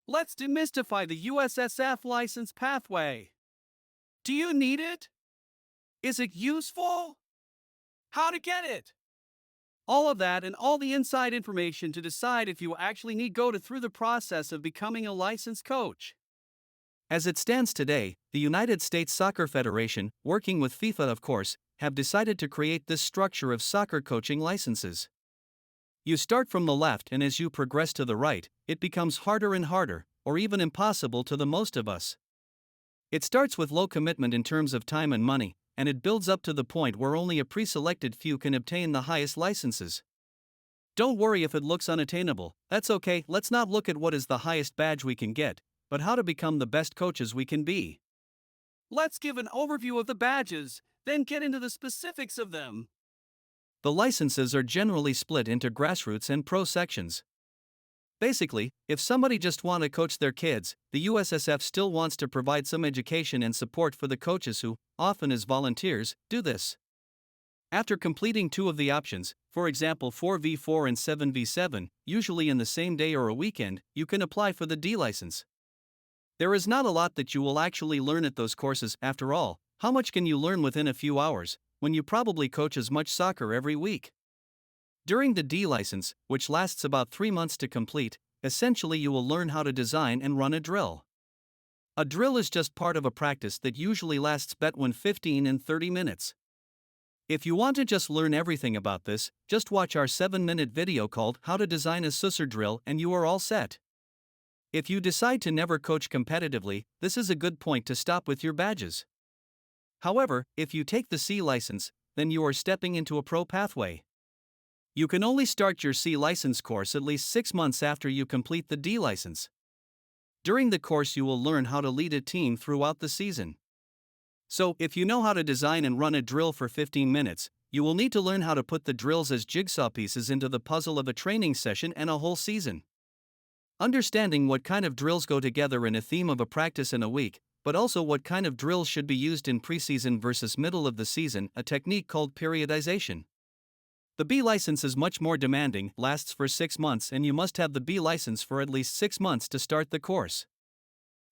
Let's demystify the USSF license pathway. Do you need it? Is it useful? How to get it? All of that and all the inside information to decide if you actually need go through the process of becoming a licensed coach. As it stands today, the United States Soccer Federation, working with FIFA of course, have decided to create this structure of soccer coaching licenses. You start from the left, and as you progress to the right, it becomes harder and harder, or even impossible to the most of us. It starts with low commitment in terms of time and money, and it builds up to the point where only a pre-selected few can obtain the highest licenses. Don't worry if it looks unattainable, that's okay. Let's not look at what is the highest badge we can get, but how to become the best coaches we can be. Let's give an overview of the badges, then get into the specifics of them. The licenses are generally split into grassroots and pro sections. Basically, if somebody just wants to coach their kids, the USSF still wants to provide some education and support for the coaches who, often as volunteers, do this. After completing two of the options, for example 4v4 and 7v7, usually in the same day or a weekend, you can apply for the D license. There is not a lot that you will actually learn at those courses. After all, how much can you learn within a few hours, when you probably coach as much soccer every week? During the D license, which lasts about 3 months to complete, essentially you will learn how to design and run a drill. A drill is just part of a practice that usually lasts between 15 and 30 minutes. If you want to just learn everything about this, just watch our 7-minute video called How to Design a Susser Drill and you are all set. If you decide to never coach competitively, this is a good point to stop with your badges. However, if you take the C license, then you are stepping into a pro pathway. You can only start your C license course at least 6 months after you complete the D license. During the course you will learn how to lead a team throughout the season. So, if you know how to design and run a drill for 15 minutes, you will need to learn how to put the drills as jigsaw pieces into the puzzle of a training session and a whole season. Understanding what kind of drills go together in a theme of a practice in a week, but also what kind of drills should be used in preseason versus middle of the season, a technique called periodization. The B license is much more demanding, lasts for 6 months, and you must have the B license for at least 6 months to start the course.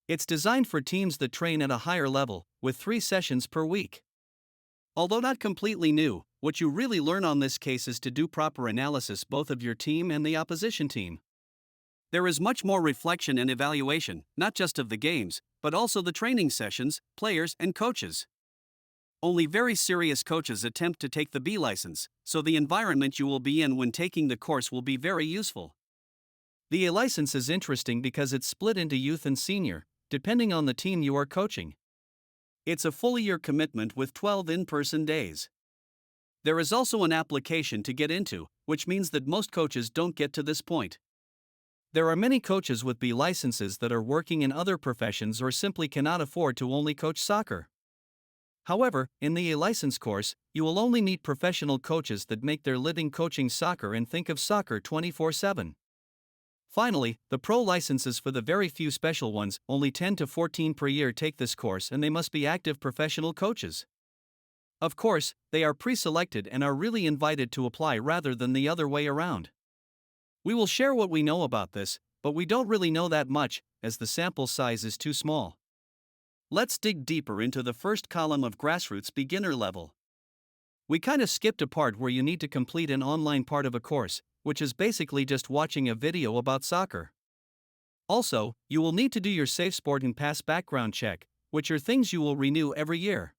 It's designed for teams that train at a higher level, with 3 sessions per week. Although not completely new, what you really learn on this case is to do proper analysis both of your team and the opposition team. There is much more reflection and evaluation, not just of the games, but also the training sessions, players, and coaches. Only very serious coaches attempt to take the B license, so the environment you will be in when taking the course will be very useful. The A license is interesting because it's split into youth and senior, depending on the team you are coaching. It's a full year commitment with 12 in-person days. There is also an application to get into, which means that most coaches don't get to this point. There are many coaches with B licenses that are working in other professions or simply cannot afford to only coach soccer. However, in the A license course, you will only meet professional coaches that make their living coaching soccer and think of soccer 24/7. Finally, the pro licenses for the very few special ones, only 10 to 14 per year take this course and they must be active professional coaches. Of course, they are pre-selected and are really invited to apply rather than the other way around. We will share what we know about this, but we don't really know that much, as the sample size is too small. Let's dig deeper into the first column of Grassroots beginner level. We kind of skipped a part where you need to complete an online part of a course, which is basically just watching a video about soccer. Also, you will need to do your Safe Sport and Pass background check, which are things you will renew every year.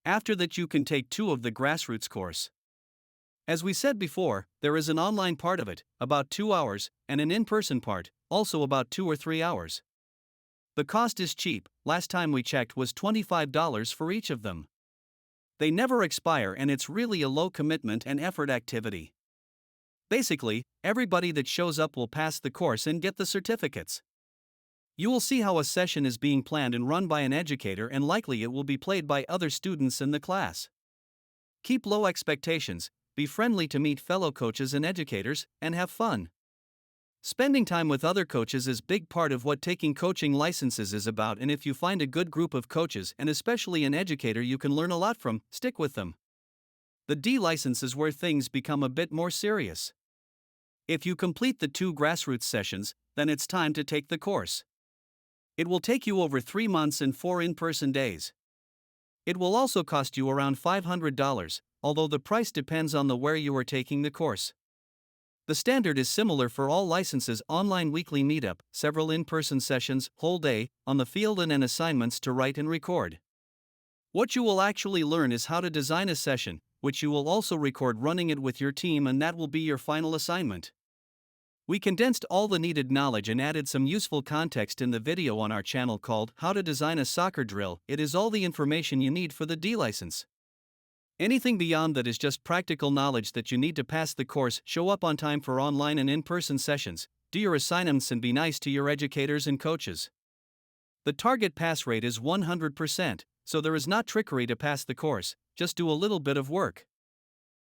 After that you can take 2 of the Grassroots course. As we said before, there is an online part of it, about 2 hours, and an in-person part, also about 2 or 3 hours. The cost is cheap, last time we checked was $25 for each of them. They never expire and it's really a low commitment and effort activity. Basically, everybody that shows up will pass the course and get the certificates. You will see how a session is being planned and run by an educator and likely it will be played by other students in the class. Keep low expectations, be friendly to meet fellow coaches and educators, and have fun. Spending time with other coaches is a big part of what taking coaching licenses is about, and if you find a good group of coaches and especially an educator you can learn a lot from, stick with them. The D license is where things become a bit more serious. If you complete the 2 Grassroots sessions, then it's time to take the course. It will take you over 3 months and 4 in-person days. It will also cost you around $500, although the price depends on where you are taking the course. The standard is similar for all licenses: online weekly meetup, several in-person sessions, whole day, on the field, and assignments to write and record. What you will actually learn is how to design a session, which you will also record running it with your team, and that will be your final assignment. We condensed all the needed knowledge and added some useful context in the video on our channel called How to Design a Soccer Drill. It is all the information you need for the D license. Anything beyond that is just practical knowledge that you need to pass the course, show up on time for online and in-person sessions, do your assignments, and be nice to your educators and coaches. The target pass rate is 100%, so there is not trickery to pass the course, just do a little bit of work.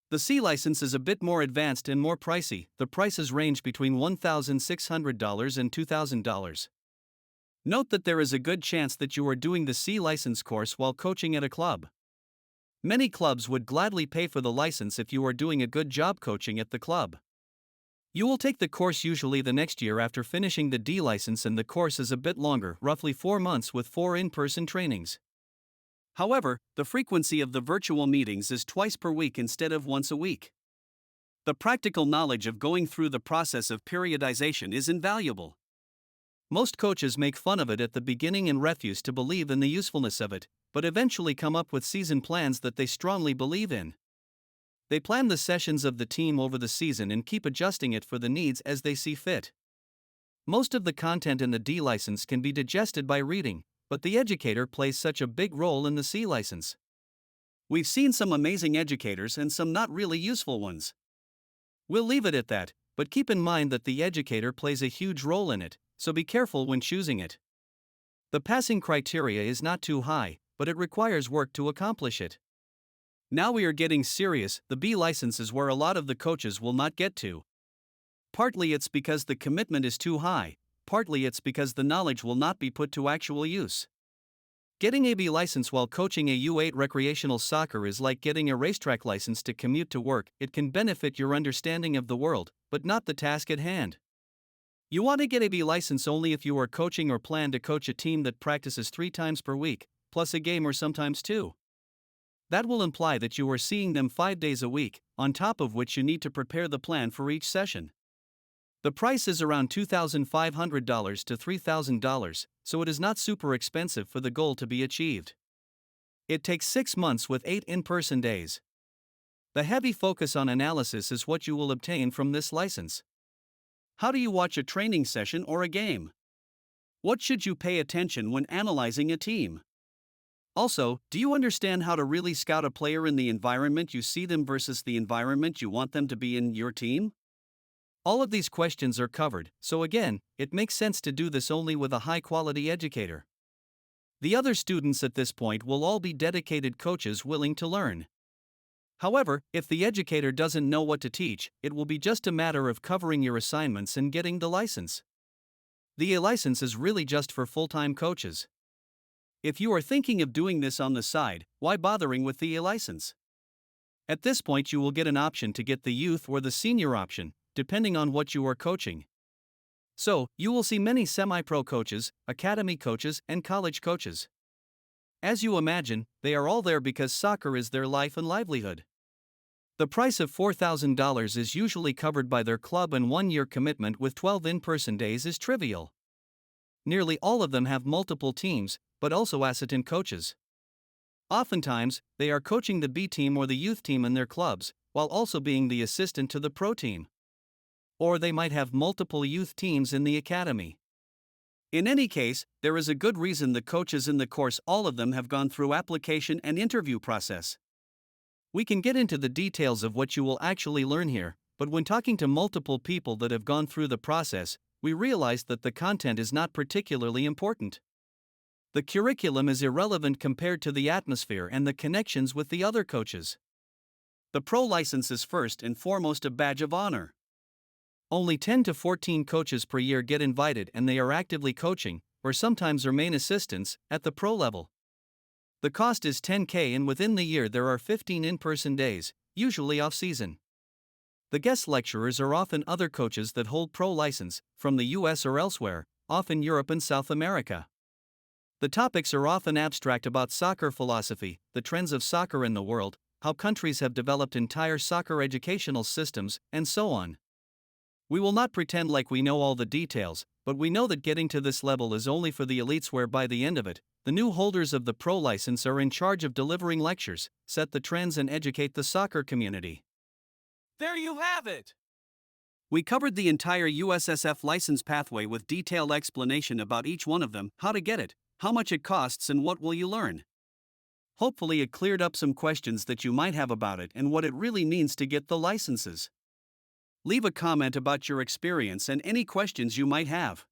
The C license is a bit more advanced and more pricey. The prices range between $1,600 and $2,000. Note that there is a good chance that you are doing the C license course while coaching at a club. Many clubs would gladly pay for the license if you are doing a good job coaching at the club. You will take the course usually the next year after finishing the D license, and the course is a bit longer, roughly 4 months with 4 in-person trainings. However, the frequency of the virtual meetings is twice per week instead of once a week. The practical knowledge of going through the process of periodization is invaluable. Most coaches make fun of it at the beginning and refuse to believe in the usefulness of it, but eventually come up with season plans that they strongly believe in. They plan the sessions of the team over the season and keep adjusting it for the needs as they see fit. Most of the content in the D license can be digested by reading, but the educator plays such a big role in the C license. We've seen some amazing educators and some not really useful ones. We'll leave it at that, but keep in mind that the educator plays a huge role in it, so be careful when choosing it. The passing criteria is not too high, but it requires work to accomplish it. Now we are getting serious. The B license is where a lot of the coaches will not get to. Partly it's because the commitment is too high, partly it's because the knowledge will not be put to actual use. Getting a B license while coaching a U8 recreational soccer is like getting a racetrack license to commute to work. It can benefit your understanding of the world, but not the task at hand. You want to get a B license only if you are coaching or plan to coach a team that practices 3 times per week, plus a game or sometimes 2. That will imply that you are seeing them 5 days a week, on top of which you need to prepare the plan for each session. The price is around $2,500 to $3,000, so it is not super expensive for the goal to be achieved. It takes 6 months with 8 in-person days. The heavy focus on analysis is what you will obtain from this license. How do you watch a training session or a game? What should you pay attention when analyzing a team? Also, do you understand how to really scout a player in the environment you see them versus the environment you want them to be in your team? All of these questions are covered, so again, it makes sense to do this only with a high-quality educator. The other students at this point will all be dedicated coaches willing to learn. However, if the educator doesn't know what to teach, it will be just a matter of covering your assignments and getting the license. The A license is really just for full-time coaches. If you are thinking of doing this on the side, why bothering with the A license? At this point you will get an option to get the youth or the senior option, depending on what you are coaching. So, you will see many semi-pro coaches, academy coaches, and college coaches. As you imagine, they are all there because soccer is their life and livelihood. The price of $4,000 is usually covered by their club, and 1-year commitment with 12 in-person days is trivial. Nearly all of them have multiple teams, but also assistant coaches. Oftentimes, they are coaching the B team or the youth team in their clubs, while also being the assistant to the pro team. Or they might have multiple youth teams in the academy. In any case, there is a good reason the coaches in the course, all of them, have gone through application and interview process. We can get into the details of what you will actually learn here, but when talking to multiple people that have gone through the process, we realized that the content is not particularly important. The curriculum is irrelevant compared to the atmosphere and the connections with the other coaches. The pro license is first and foremost a badge of honor. Only 10 to 14 coaches per year get invited, and they are actively coaching, or sometimes are main assistants, at the pro level. The cost is $10,000, and within the year there are 15 in-person days, usually off-season. The guest lecturers are often other coaches that hold pro license, from the US or elsewhere, often Europe and South America. The topics are often abstract about soccer philosophy, the trends of soccer in the world, how countries have developed entire soccer educational systems, and so on. We will not pretend like we know all the details, but we know that getting to this level is only for the elites, where by the end of it, the new holders of the pro license are in charge of delivering lectures, set the trends, and educate the soccer community. There you have it! We covered the entire USSF license pathway with detailed explanation about each one of them, how to get it, how much it costs, and what will you learn. Hopefully it cleared up some questions that you might have about it and what it really means to get the licenses. Leave a comment about your experience and any questions you might have.